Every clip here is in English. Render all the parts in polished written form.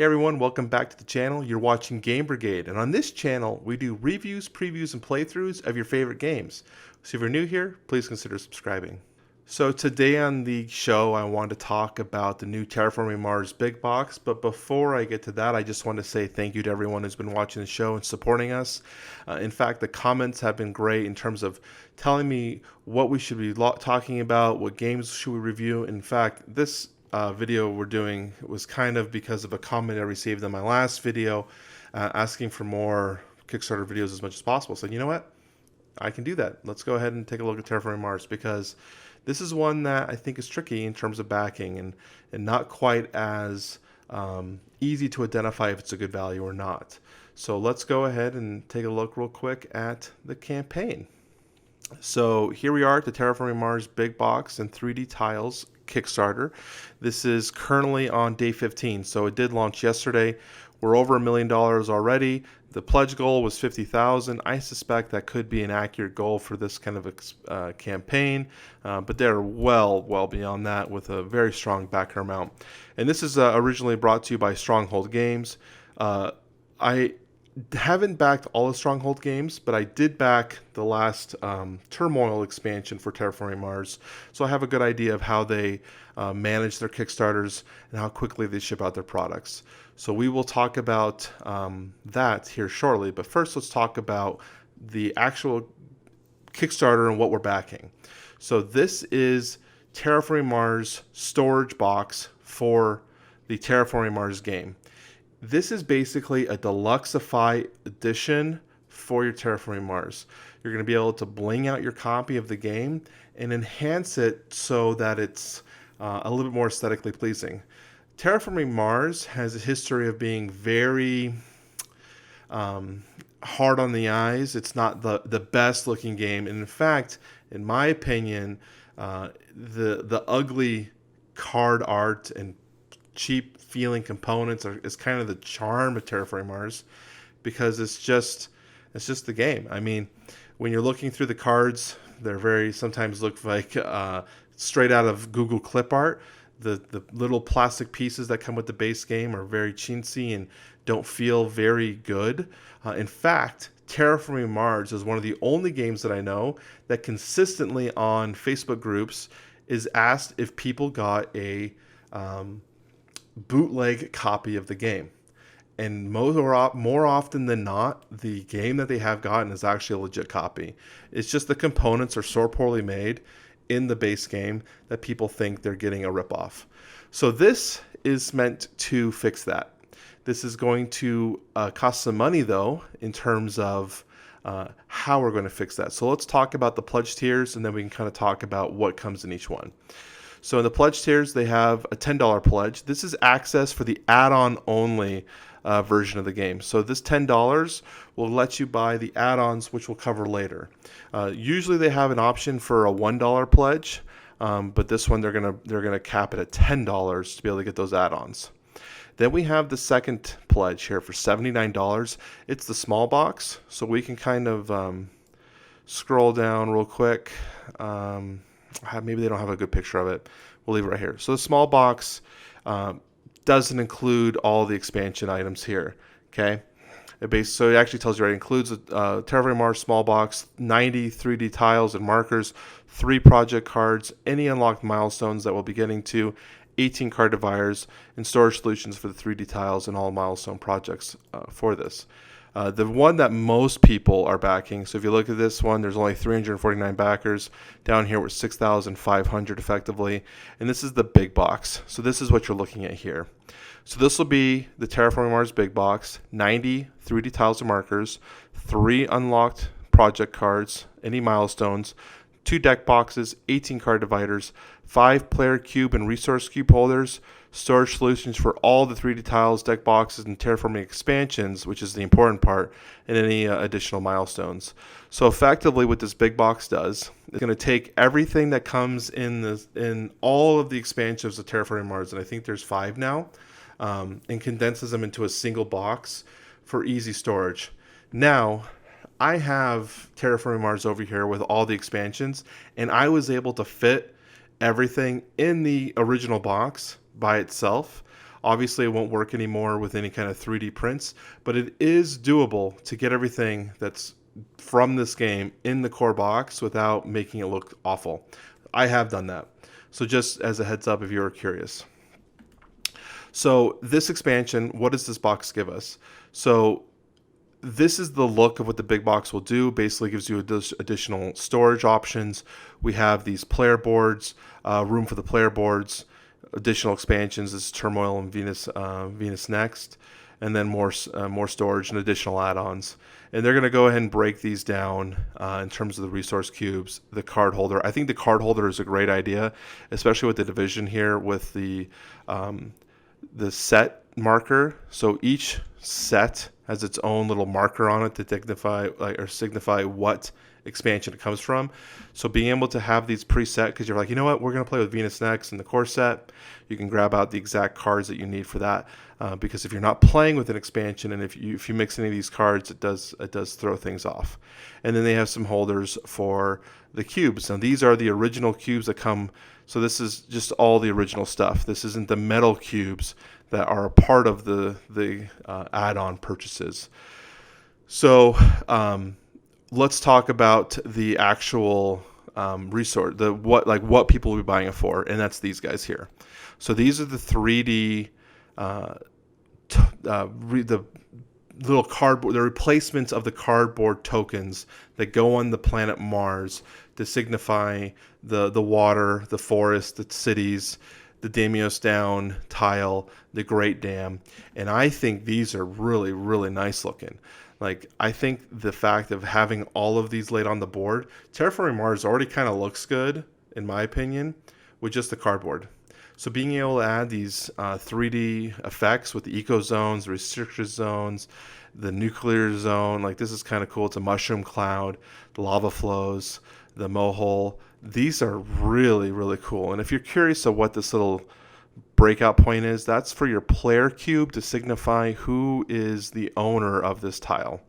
Hey everyone, welcome back to the channel. You're watching Game Brigade, and on this channel, we do reviews, previews, and playthroughs of your favorite games. So if you're new here, please consider subscribing. So today on the show, I want to talk about the new Terraforming Mars Big Box, but before I get to that, I just want to say thank you to everyone who's been watching the show and supporting us. In fact, the comments have been great in terms of telling me what we should be talking about, what games should we review. In fact, this video we're doing was kind of because of a comment I received on my last video asking for more Kickstarter videos as much as possible. So you know what? I can do that. Let's go ahead and take a look at Terraforming Mars because this is one that I think is tricky in terms of backing and not quite as easy to identify if it's a good value or not. So let's go ahead and take a look real quick at the campaign. So here we are at the Terraforming Mars Big Box and 3D Tiles Kickstarter. This is currently on day 15, so it did launch yesterday. We're over $1 million already. The pledge goal was 50,000. I suspect that could be an accurate goal for this kind of a campaign, but they're well beyond that with a very strong backer amount. And this is originally brought to you by Stronghold Games. I haven't backed all the Stronghold games, but I did back the last Turmoil expansion for Terraforming Mars, so I have a good idea of how they manage their Kickstarters and how quickly they ship out their products. So we will talk about that here shortly, but first let's talk about the actual Kickstarter and what we're backing. So this is Terraforming Mars storage box for the Terraforming Mars game. This is basically a Deluxify edition for your Terraforming Mars. You're going to be able to bling out your copy of the game and enhance it so that it's a little bit more aesthetically pleasing. Terraforming Mars has a history of being very hard on the eyes. It's not the best looking game. And in fact, in my opinion, the ugly card art and cheap feeling components is kind of the charm of Terraforming Mars, because it's just the game. I mean, when you're looking through the cards, they're very sometimes look like straight out of Google clip art. The little plastic pieces that come with the base game are very chintzy and don't feel very good. In fact, Terraforming Mars is one of the only games that I know that consistently on Facebook groups is asked if people got a bootleg copy of the game, and more often than not, the game that they have gotten is actually a legit copy. It's just the components are so poorly made in the base game that people think they're getting a ripoff. So this is meant to fix that. This is going to cost some money though in terms of how we're going to fix that. So let's talk about the pledge tiers, and then we can kind of talk about what comes in each one. So in the pledge tiers, they have a $10 pledge. This is access for the add-on only version of the game. So this $10 will let you buy the add-ons, which we'll cover later. Usually they have an option for a $1 pledge, but this one they're gonna cap it at $10 to be able to get those add-ons. Then we have the second pledge here for $79. It's the small box, so we can kind of scroll down real quick. Maybe they don't have a good picture of it. We'll leave it right here. So the small box doesn't include all the expansion items here. Okay, so it actually tells you right. It includes a Terraforming Mars small box, 90 3D tiles and markers, 3 project cards, any unlocked milestones that we'll be getting to, 18 card dividers, and storage solutions for the 3D tiles and all milestone projects for this. The one that most people are backing, so if you look at this one, there's only 349 backers. Down here we're 6,500 effectively, and this is the big box. So this is what you're looking at here. So this will be the Terraforming Mars Big Box, 90 3D tiles and markers, 3 unlocked project cards, any milestones, 2 deck boxes, 18 card dividers, 5 player cube and resource cube holders, storage solutions for all the 3D tiles, deck boxes, and terraforming expansions, which is the important part, and any additional milestones. So effectively what this big box does, it's going to take everything that comes in all of the expansions of Terraforming Mars, and I think there's 5 now, and condenses them into a single box for easy storage. Now, I have Terraforming Mars over here with all the expansions, and I was able to fit everything in the original box by itself. Obviously, it won't work anymore with any kind of 3D prints, but it is doable to get everything that's from this game in the core box without making it look awful. I have done that. So just as a heads up if you're curious. So this expansion, what does this box give us? So this is the look of what the big box will do. Basically gives you additional storage options. We have these player boards, room for the player boards, additional expansions. This is Turmoil and Venus Next, and then more storage and additional add-ons. And they're going to go ahead and break these down in terms of the resource cubes, the card holder. I think the card holder is a great idea, especially with the division here with the set marker. So each set has its own little marker on it to signify what expansion it comes from. So being able to have these preset, because you're like, you know what, we're going to play with Venus Next in the core set, you can grab out the exact cards that you need for that. Because if you're not playing with an expansion, and if you mix any of these cards, it does throw things off. And then they have some holders for the cubes. Now these are the original cubes that come. So this is just all the original stuff. This isn't the metal cubes that are a part of the add-on purchases. So let's talk about the actual resource, what people will be buying it for, and that's these guys here. So these are the 3D the little cardboard, the replacements of the cardboard tokens that go on the planet Mars to signify the water, the forest, the cities, the Deimos Down tile, the Great Dam. And I think these are really, really nice looking. Like, I think the fact of having all of these laid on the board, Terraforming Mars already kind of looks good, in my opinion, with just the cardboard. So being able to add these 3D effects with the eco zones, the restricted zones, the nuclear zone, like this is kind of cool. It's a mushroom cloud, the lava flows, the mohole. These are really, really cool. And if you're curious of what this little breakout point is, that's for your player cube to signify who is the owner of this tile.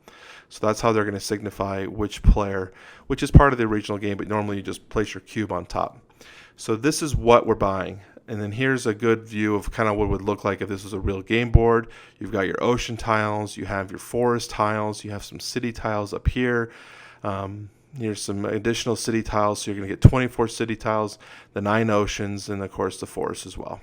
So that's how they're going to signify which player, which is part of the original game, but normally you just place your cube on top. So this is what we're buying. And then here's a good view of kind of what it would look like if this was a real game board. You've got your ocean tiles, you have your forest tiles, you have some city tiles up here. Here's some additional city tiles, so you're going to get 24 city tiles, the 9 oceans, and of course the forest as well.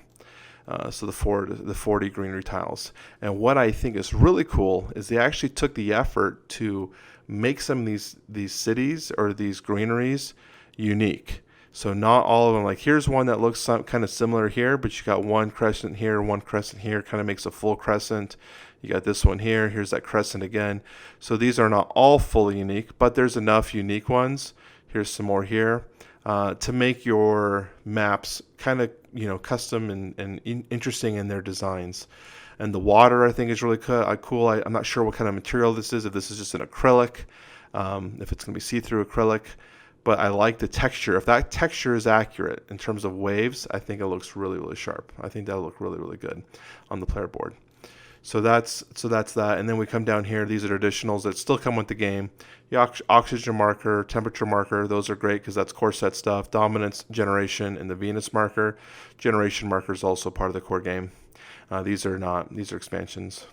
So the 40 greenery tiles. And what I think is really cool is they actually took the effort to make some of these cities or these greeneries unique. So not all of them, like here's one that looks kind of similar here, but you got one crescent here, kind of makes a full crescent. You got this one here, here's that crescent again. So these are not all fully unique, but there's enough unique ones. Here's some more here to make your maps kind of custom and interesting in their designs. And the water I think is really cool. I'm not sure what kind of material this is, if this is just an acrylic, if it's going to be see-through acrylic. But I like the texture. If that texture is accurate in terms of waves, I think it looks really, really sharp. I think that'll look really, really good on the player board. So that's that. And then we come down here. These are additionals that still come with the game. The oxygen marker, temperature marker, those are great because that's core set stuff. Dominance, generation, and the Venus marker. Generation marker is also part of the core game. These are expansions.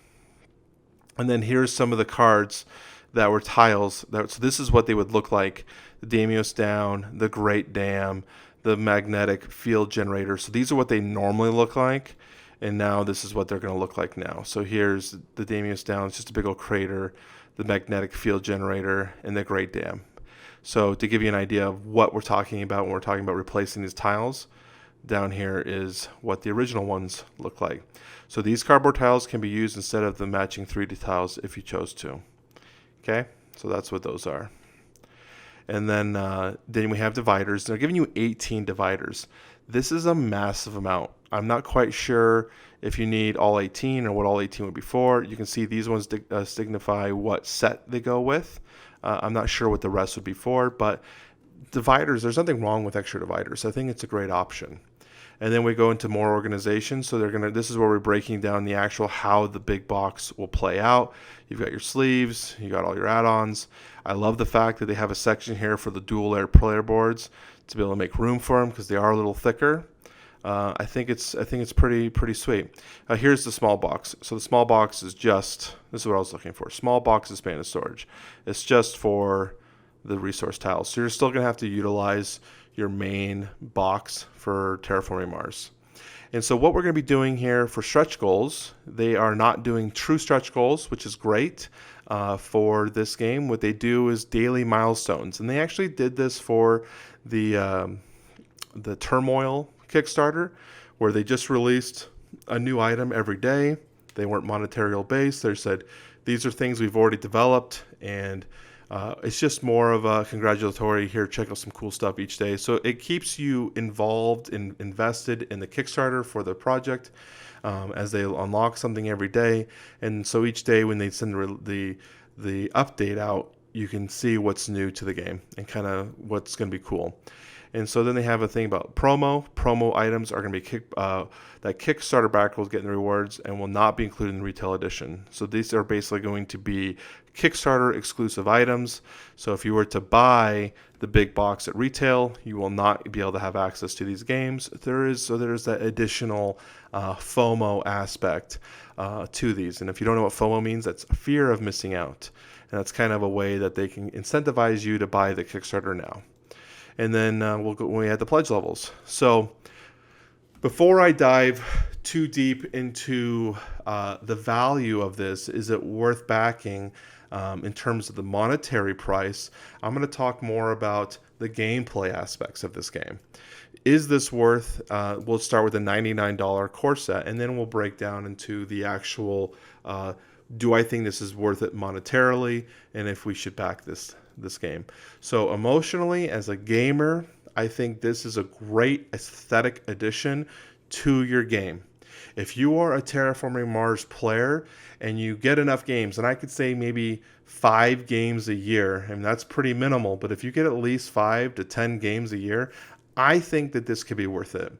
And then here's some of the cards that were tiles. So this is what they would look like. The Deimos Down, the Great Dam, the magnetic field generator. So these are what they normally look like. And now this is what they're going to look like now. So here's the Deimos Down. It's just a big old crater, the magnetic field generator, and the Great Dam. So to give you an idea of what we're talking about when we're talking about replacing these tiles, down here is what the original ones look like. So these cardboard tiles can be used instead of the matching 3D tiles if you chose to. Okay, so that's what those are. And then we have dividers. They're giving you 18 dividers. This is a massive amount. I'm not quite sure if you need all 18 or what all 18 would be for. You can see these ones signify what set they go with. I'm not sure what the rest would be for, but dividers, there's nothing wrong with extra dividers. I think it's a great option. And then we go into more organization. So this is where we're breaking down the actual how the big box will play out. You've got your sleeves, you got all your add-ons. I love the fact that they have a section here for the dual layer player boards to be able to make room for them because they are a little thicker. I think it's pretty sweet. Here's the small box. So the small box is just, this is what I was looking for. Small box expanded storage. It's just for the resource tiles. So you're still gonna have to utilize your main box for Terraforming Mars. And so what we're going to be doing here for stretch goals, they are not doing true stretch goals, which is great for this game. What they do is daily milestones, and they actually did this for the Turmoil Kickstarter, where they just released a new item every day. They weren't monetary based. They said these are things we've already developed, and it's just more of a congratulatory, here, check out some cool stuff each day. So it keeps you involved and invested in the Kickstarter for the project as they unlock something every day. And so each day when they send the update out, you can see what's new to the game and kind of what's going to be cool. And so then they have a thing about promo. Promo items are going to be that Kickstarter backer will get in the rewards and will not be included in the retail edition. So these are basically going to be Kickstarter exclusive items. So if you were to buy the big box at retail, you will not be able to have access to these games. There's that additional FOMO aspect to these. And if you don't know what FOMO means, that's fear of missing out. And that's kind of a way that they can incentivize you to buy the Kickstarter now. And then we'll go when we add the pledge levels. So before I dive too deep into the value of this, is it worth backing in terms of the monetary price? I'm going to talk more about the gameplay aspects of this game. Is this worth, we'll start with the $99 core set, and then we'll break down into the actual, do I think this is worth it monetarily, and if we should back this game. So emotionally, as a gamer, I think this is a great aesthetic addition to your game. If you are a Terraforming Mars player and you get enough games, and I could say maybe 5 games a year, and that's pretty minimal, but if you get at least 5 to 10 games a year, I think that this could be worth it.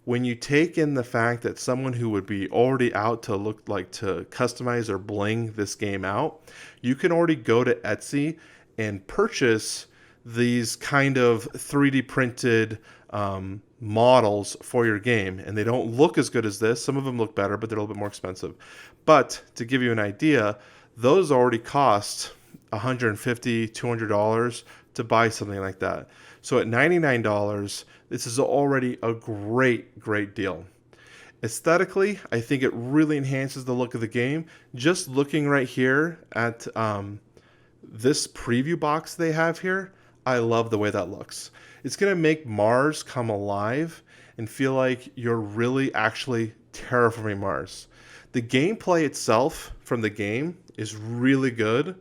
When you take in the fact that someone who would be already out to look like to customize or bling this game out, you can already go to Etsy and purchase these kind of 3D printed models for your game. And they don't look as good as this. Some of them look better, but they're a little bit more expensive. But to give you an idea, those already cost $150, $200 to buy something like that. So at $99, this is already a great deal. Aesthetically, I think it really enhances the look of the game. Just looking right here at this preview box they have here, I love the way that looks. It's going to make Mars come alive and feel like you're really actually terraforming Mars. The gameplay itself from the game is really good,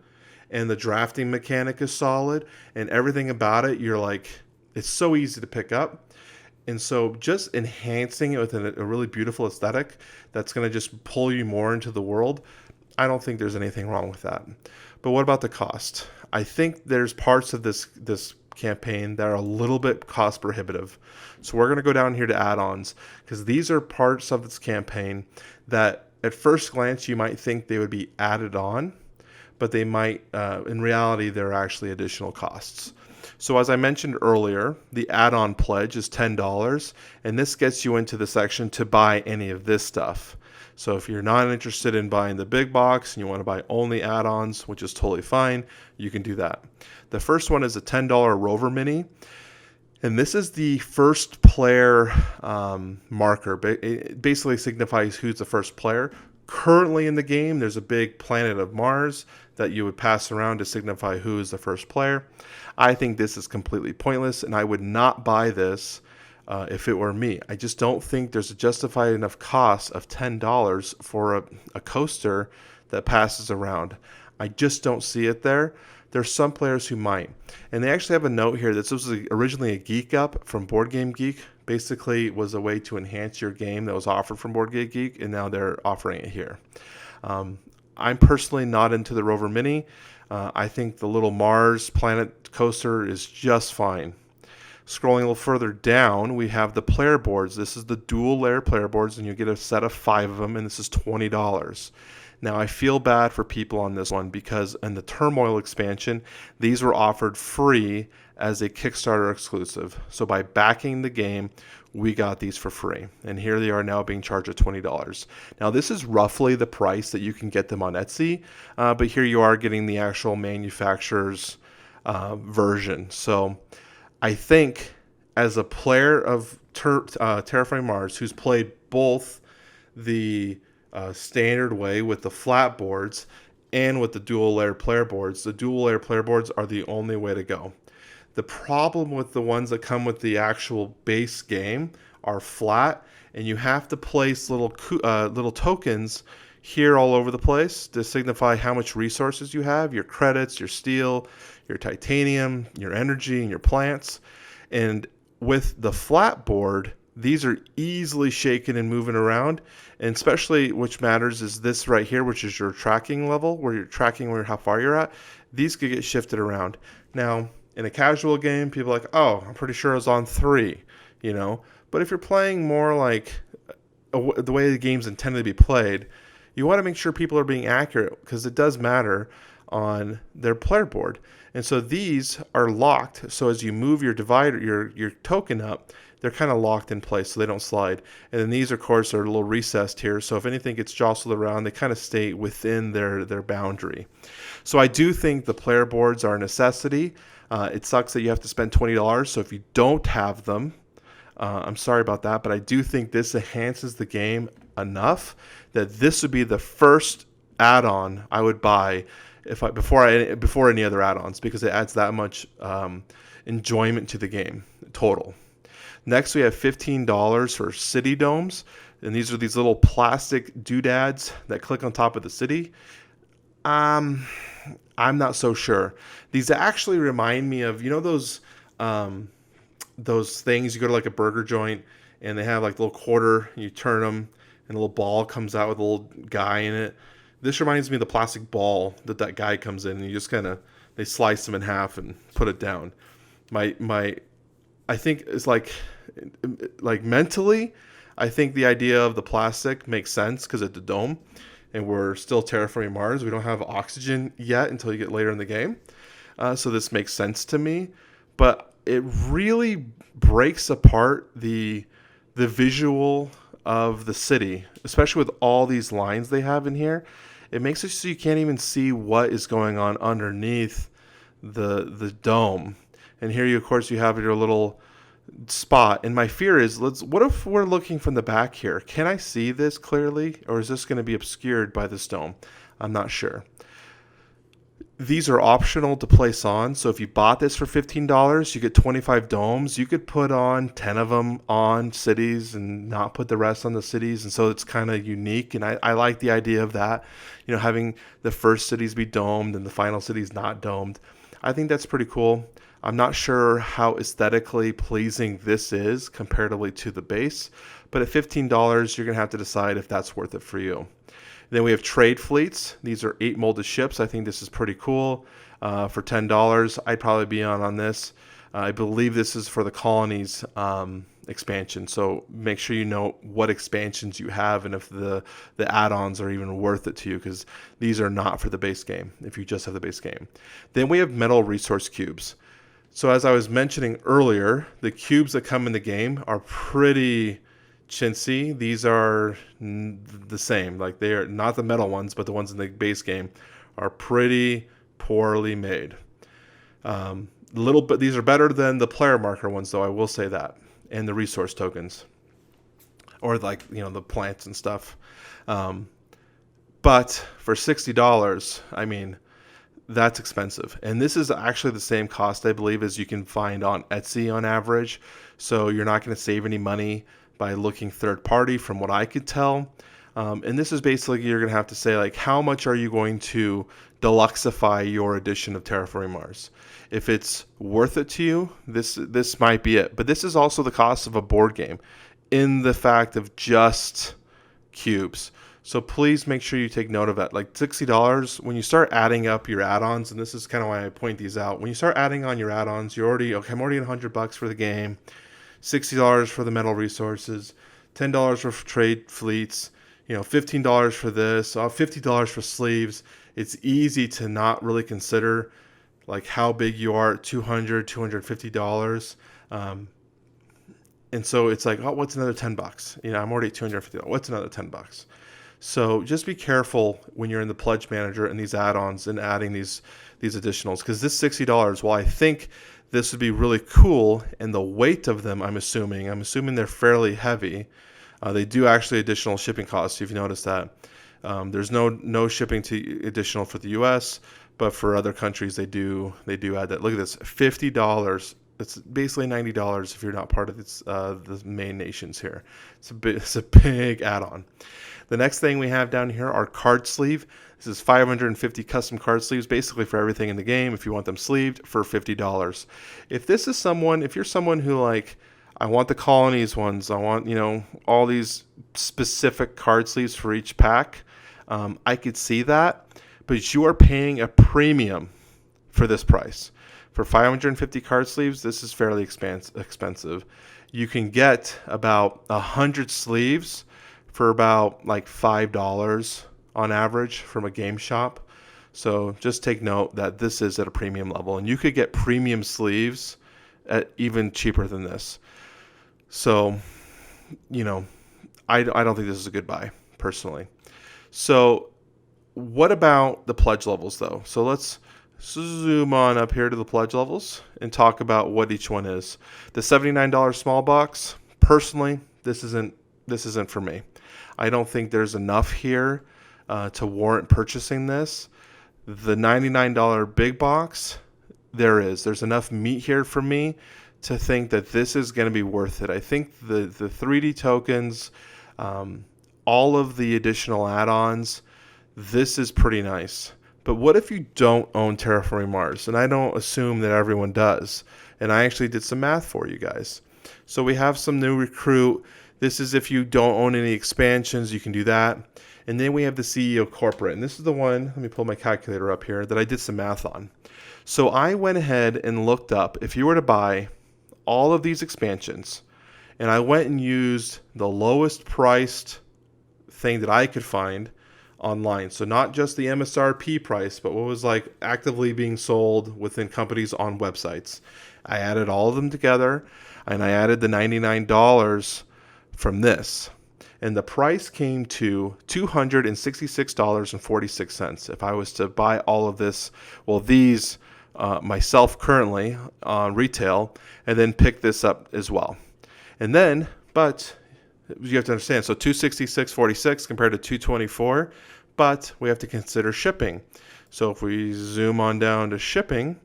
and the drafting mechanic is solid, and everything about it, you're like, it's so easy to pick up. And so just enhancing it with a really beautiful aesthetic that's going to just pull you more into the world, I don't think there's anything wrong with that. But what about the cost? I think there's parts of this campaign that are a little bit cost prohibitive. So we're going to go down here to add-ons, because these are parts of this campaign that at first glance you might think they would be added on, but they might, in reality, they're actually additional costs. So as I mentioned earlier, the add-on pledge is $10, and this gets you into the section to buy any of this stuff. So if you're not interested in buying the big box and you want to buy only add-ons, which is totally fine, you can do that. The first one is a $10 Rover Mini, and this is the first player marker. It basically signifies who's the first player. Currently in the game, there's a big planet of Mars that you would pass around to signify who is the first player. I think this is completely pointless, and I would not buy this if it were me. I just don't think there's a justified enough cost of $10 for a coaster that passes around. I just don't see it there. There's some players who might. And they actually have a note here that this was originally a Geek Up from Board Game Geek. Basically, it was a way to enhance your game that was offered from Board Game Geek, and now they're offering it here. I'm personally not into the Rover Mini. I think the little Mars planet coaster is just fine. Scrolling a little further down, we have the player boards. This is the dual layer player boards, and you get a set of 5 of them, and this is $20. Now, I feel bad for people on this one because in the Turmoil expansion, these were offered free as a Kickstarter exclusive. So by backing the game, we got these for free. And here they are now being charged at $20. Now this is roughly the price that you can get them on Etsy, but here you are getting the actual manufacturer's version. So I think as a player of Terraforming Mars who's played both the standard way with the flat boards and with the dual layer player boards, the dual layer player boards are the only way to go. The problem with the ones that come with the actual base game are flat, and you have to place little tokens here all over the place to signify how much resources you have, your credits, your steel, your titanium, your energy, and your plants. And with the flat board, these are easily shaken and moving around, and especially which matters is this right here, which is your tracking level, where you're tracking how far you're at. These could get shifted around. Now, in a casual game, people are like, oh, I'm pretty sure I was on 3, But if you're playing more like the way the game's intended to be played, you want to make sure people are being accurate because it does matter on their player board. And so these are locked. So as you move your divider, your token up, they're kind of locked in place so they don't slide. And then these, of course, are a little recessed here. So if anything gets jostled around, they kind of stay within their boundary. So I do think the player boards are a necessity. It sucks that you have to spend $20. So if you don't have them, I'm sorry about that. But I do think this enhances the game enough that this would be the first add-on I would buy before any other add-ons, because it adds that much enjoyment to the game total. Next, we have $15 for city domes, and these are these little plastic doodads that click on top of the city. I'm not so sure. These actually remind me of those things you go to like a burger joint and they have like the little quarter, you turn them and a little ball comes out with a little guy in it. This reminds me of the plastic ball that guy comes in, and you just they slice them in half and put it down. I think it's like mentally, I think the idea of the plastic makes sense because it's a dome, and we're still terraforming Mars. We don't have oxygen yet until you get later in the game, so this makes sense to me. But it really breaks apart the visual of the city, especially with all these lines they have in here. It makes it so you can't even see what is going on underneath the dome. And here you, of course, you have your little spot. And my fear is, what if we're looking from the back here? Can I see this clearly, or is this going to be obscured by this dome? I'm not sure. These are optional to place on. So if you bought this for $15, you get 25 domes. You could put on 10 of them on cities and not put the rest on the cities. And so it's kind of unique. And I like the idea of that, having the first cities be domed and the final cities not domed. I think that's pretty cool. I'm not sure how aesthetically pleasing this is comparatively to the base, but at $15, you're going to have to decide if that's worth it for you. Then we have trade fleets. These are 8 molded ships. I think this is pretty cool. For $10, I'd probably be on this. I believe this is for the colonies expansion. So make sure you know what expansions you have and if the add-ons are even worth it to you, because these are not for the base game if you just have the base game. Then we have metal resource cubes. So as I was mentioning earlier, the cubes that come in the game are pretty chintzy. These are the same. Like, they are not the metal ones, but the ones in the base game are pretty poorly made. These are better than the player marker ones, though, I will say that, and the resource tokens, or the plants and stuff. But for $60, I mean, that's expensive. And this is actually the same cost, I believe, as you can find on Etsy on average. So you're not going to save any money by looking third party, from what I could tell. And this is basically, you're going to have to say, like, how much are you going to deluxify your edition of Terraforming Mars? If it's worth it to you, this might be it. But this is also the cost of a board game in the fact of just cubes. So please make sure you take note of that. Like, $60, when you start adding up your add-ons, and this is kind of why I point these out. When you start adding on your add-ons, you're already, okay, I'm already at $100 for the game, $60 for the metal resources, $10 for trade fleets, $15 for this, $50 for sleeves. It's easy to not really consider like how big you are, $200, $250. And so it's like, oh, what's another $10? I'm already at $250. What's another $10? So just be careful when you're in the pledge manager and these add-ons and adding these additionals, because this $60, well, I think this would be really cool, and the weight of them, I'm assuming they're fairly heavy. They do actually additional shipping costs. You've noticed that. There's no shipping to additional for the U.S., but for other countries they do add that. Look at this, $50. It's basically $90 if you're not part of the main nations here. It's a big add-on. The next thing we have down here are card sleeve. This is 550 custom card sleeves, basically for everything in the game. If you want them sleeved, for $50. If you're someone who like, I want the colonies ones, I want all these specific card sleeves for each pack, I could see that, but you are paying a premium for this price. For 550 card sleeves, this is fairly expensive. You can get about 100 sleeves for about like $5 on average from a game shop. So just take note that this is at a premium level, and you could get premium sleeves at even cheaper than this. So, I don't think this is a good buy, personally. So what about the pledge levels, though? So let's zoom on up here to the pledge levels and talk about what each one is. The $79 small box, personally, this isn't for me. I don't think there's enough here to warrant purchasing this. The $99 big box, there's enough meat here for me to think that this is going to be worth it. I think the 3D tokens, all of the additional add-ons, this is pretty nice. But what if you don't own Terraforming Mars? And I don't assume that everyone does. And I actually did some math for you guys. So we have some new recruit. This is if you don't own any expansions, you can do that. And then we have the CEO corporate. And this is the one, let me pull my calculator up here, that I did some math on. So I went ahead and looked up, if you were to buy all of these expansions, and I went and used the lowest priced thing that I could find online. So not just the MSRP price, but what was like actively being sold within companies on websites. I added all of them together, and I added the $99 from this. And the price came to $266.46 if I was to buy all of this, these myself currently on retail, and then pick this up as well. And then, but you have to understand, so $266.46 compared to $224, but we have to consider shipping. So if we zoom on down to shipping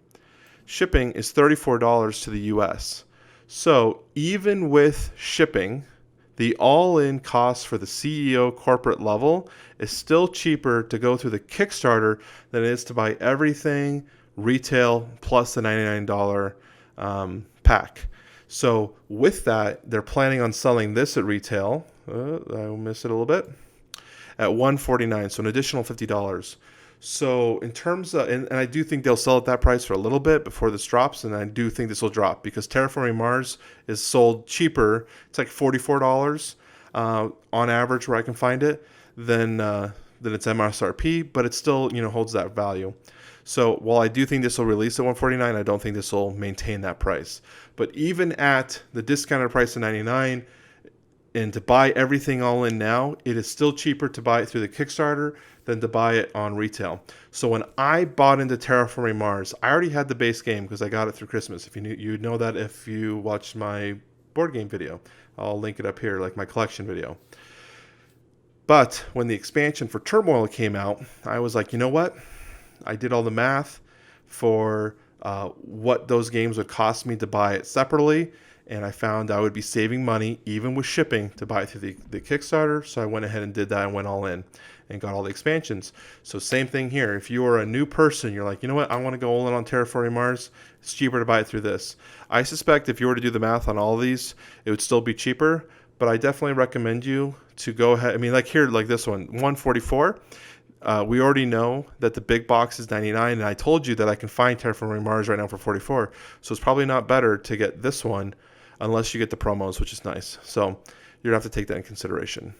is $34 to the US. So even with shipping, the all-in cost for the CEO corporate level is still cheaper to go through the Kickstarter than it is to buy everything retail plus the $99 pack. So with that, they're planning on selling this at retail. I missed it a little bit. At $149, so an additional $50. So in terms of, and I do think they'll sell at that price for a little bit before this drops, and I do think this will drop because Terraforming Mars is sold cheaper. It's like $44 on average where I can find it than its MSRP, but it still holds that value. So while I do think this will release at $149, I don't think this will maintain that price. But even at the discounted price of $99, and to buy everything all in now, it is still cheaper to buy it through the Kickstarter than to buy it on retail. So when I bought into Terraforming Mars, I already had the base game because I got it through Christmas. If you know that if you watched my board game video. I'll link it up here, like my collection video. But when the expansion for Turmoil came out, I was like, you know what? I did all the math for what those games would cost me to buy it separately, and I found I would be saving money even with shipping to buy it through the Kickstarter. So I went ahead and did that and went all in and got all the expansions. So same thing here. If you are a new person, you're like, you know what, I want to go all in on Terraforming Mars, it's cheaper to buy it through this. I suspect if you were to do the math on all of these, it would still be cheaper, but I definitely recommend you to go ahead. I mean, like here, like this one, $144. We already know that the big box is $99, and I told you that I can find Terraforming Mars right now for $44. So it's probably not better to get this one unless you get the promos, which is nice. So you're going to have to take that in consideration.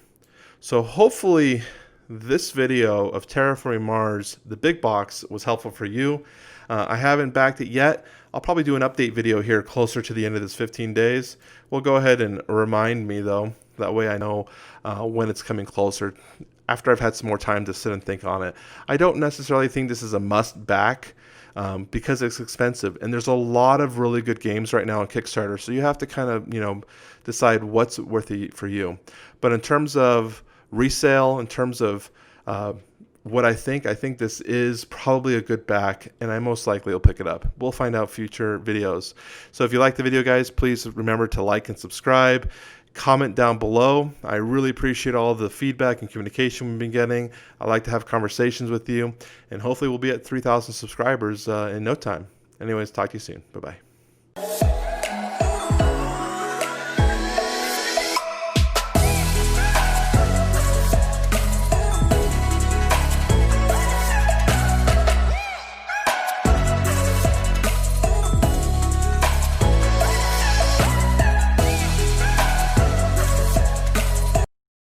So hopefully this video of Terraforming Mars, the big box, was helpful for you. I haven't backed it yet. I'll probably do an update video here closer to the end of this 15 days. We'll go ahead and remind me, though. That way I know when it's coming closer after I've had some more time to sit and think on it. I don't necessarily think this is a must back because it's expensive. And there's a lot of really good games right now on Kickstarter. So you have to kind of, decide what's worth it for you. But in terms of resale, in terms of what I think this is probably a good back, and I most likely will pick it up. We'll find out future videos. So if you like the video, guys, please remember to like and subscribe. Comment down below. I really appreciate all the feedback and communication we've been getting. I like to have conversations with you, and hopefully we'll be at 3,000 subscribers in no time. Anyways, talk to you soon. Bye-bye.